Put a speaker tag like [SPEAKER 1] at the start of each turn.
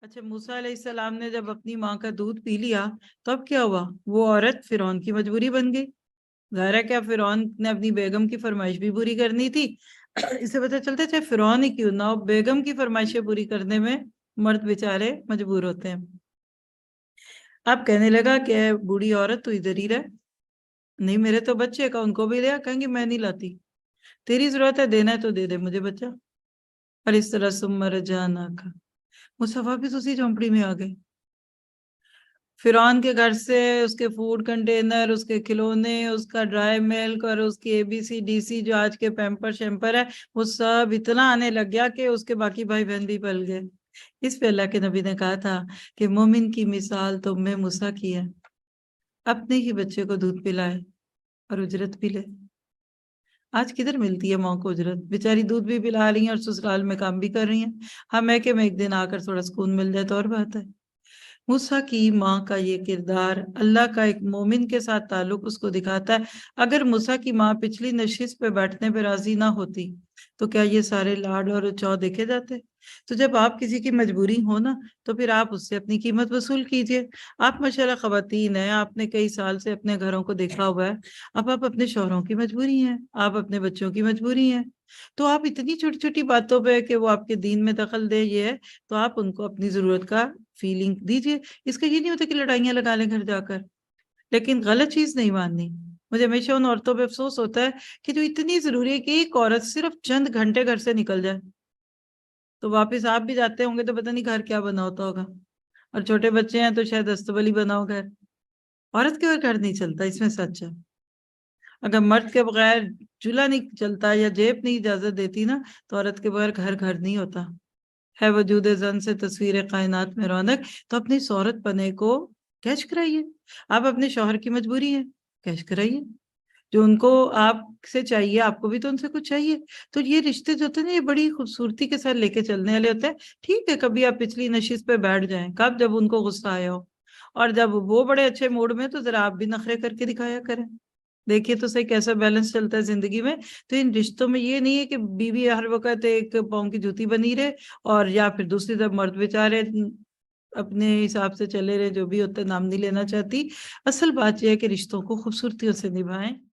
[SPEAKER 1] اچھا، موسیٰ علیہ السلام نے جب اپنی ماں کا دودھ پی لیا تو اب کیا ہوا؟ وہ عورت فرعون کی مجبوری بن گئی۔ ظاہر ہے کیا فرعون نے اپنی بیگم کی فرمائش بھی پوری کرنی تھی۔ اسے پتہ چلتا ہے چاہے فرعون ہی کیوں نہ ہو، بیگم کی فرمائشیں پوری کرنے میں مرد بیچارے مجبور ہوتے ہیں۔ اب کہنے لگا کہ اے بوڑھی عورت تو ادھر ہی رہ، نہیں میرے تو بچے کا ان کو بھی لیا، کہیں گے میں نہیں لاتی، تیری ضرورت ہے دینا ہے تو دے دے مجھے بچہ۔ اور اس طرح ثم رجعناک، موسیٰ واپس اسی جھونپڑی میں آ گئے۔ فرعون کے گھر سے اس کے فوڈ کنٹینر، اس کے کھلونے، اس کا ڈرائی ملک اور اس کی اے بی سی ڈی سی جو آج کے پیمپر شیمپر ہے، وہ سب اتنا آنے لگ گیا کہ اس کے باقی بھائی بہن بھی پل گئے۔ اس پہ اللہ کے نبی نے کہا تھا کہ مومن کی مثال تم میں موسیٰ کی ہے، اپنے ہی بچے کو دودھ پلائے اور اجرت بھی لے۔ آج کدھر ملتی ہے ماں کو اجرت؟ بیچاری دودھ بھی پلا رہی ہیں اور سسرال میں کام بھی کر رہی ہیں۔ ہم ہے کہ میں ایک دن آ کر تھوڑا سکون مل جائے تو اور بات ہے۔ موسیٰ کی ماں کا یہ کردار اللہ کا ایک مومن کے ساتھ تعلق اس کو دکھاتا ہے۔ اگر موسیٰ کی ماں پچھلی نشست پہ بیٹھنے پہ راضی نہ ہوتی تو کیا یہ سارے لاڈ اور چاؤ دیکھے جاتے؟ تو جب آپ کسی کی مجبوری ہو نا تو پھر آپ اس سے اپنی قیمت وصول کیجئے۔ آپ ماشاءاللہ خواتین ہیں، آپ نے کئی سال سے اپنے گھروں کو دیکھا ہوا ہے، اب آپ اپنے شوہروں کی مجبوری ہیں، آپ اپنے بچوں کی مجبوری ہیں، تو آپ اتنی چھوٹی چھوٹی باتوں پہ کہ وہ آپ کے دین میں دخل دے یہ ہے تو آپ ان کو اپنی ضرورت کا فیلنگ دیجئے۔ اس کا یہ نہیں ہوتا کہ لڑائیاں لگا لیں گھر جا کر، لیکن غلط چیز نہیں ماننی۔ مجھے ہمیشہ ان عورتوں پہ افسوس ہوتا ہے کہ جو اتنی ضروری ہے کہ ایک عورت صرف چند گھنٹے گھر سے نکل جائے تو واپس آپ بھی جاتے ہوں گے تو پتہ نہیں گھر کیا بنا ہوتا ہوگا، اور چھوٹے بچے ہیں تو شاید استبل ہی بنا ہو گھر۔ عورت کے بغیر گھر نہیں چلتا، اس میں سچ ہے۔ اگر مرد کے بغیر چولہا نہیں چلتا یا جیب نہیں اجازت دیتی نا تو عورت کے بغیر گھر گھر نہیں ہوتا۔ ہے وجود زن سے تصویر کائنات میں رونق، تو اپنی شہرت پنے کو کیش کرائیے۔ آپ اپنے شوہر کی مجبوری ہے، کیش کرائیے۔ جو ان کو آپ سے چاہیے آپ کو بھی تو ان سے کچھ چاہیے۔ تو یہ رشتے جو ہوتے ہیں نا یہ بڑی خوبصورتی کے ساتھ لے کے چلنے والے ہوتے ہیں۔ ٹھیک ہے کبھی آپ پچھلی نشست پہ بیٹھ جائیں، کب؟ جب ان کو غصہ آیا ہو، اور جب وہ بڑے اچھے موڈ میں تو ذرا آپ بھی نخرے کر کے دکھایا کریں۔ دیکھیے تو صحیح کیسا بیلنس چلتا ہے زندگی میں۔ تو ان رشتوں میں یہ نہیں ہے کہ بیوی ہر وقت ایک پاؤں کی جوتی بنی رہے اور یا پھر دوسری طرف مرد بیچارے اپنے حساب سے چلے رہے، جو بھی ہوتا ہے نام نہیں لینا چاہتی۔ اصل بات یہ ہے کہ رشتوں کو خوبصورتیوں سے نبھائیں۔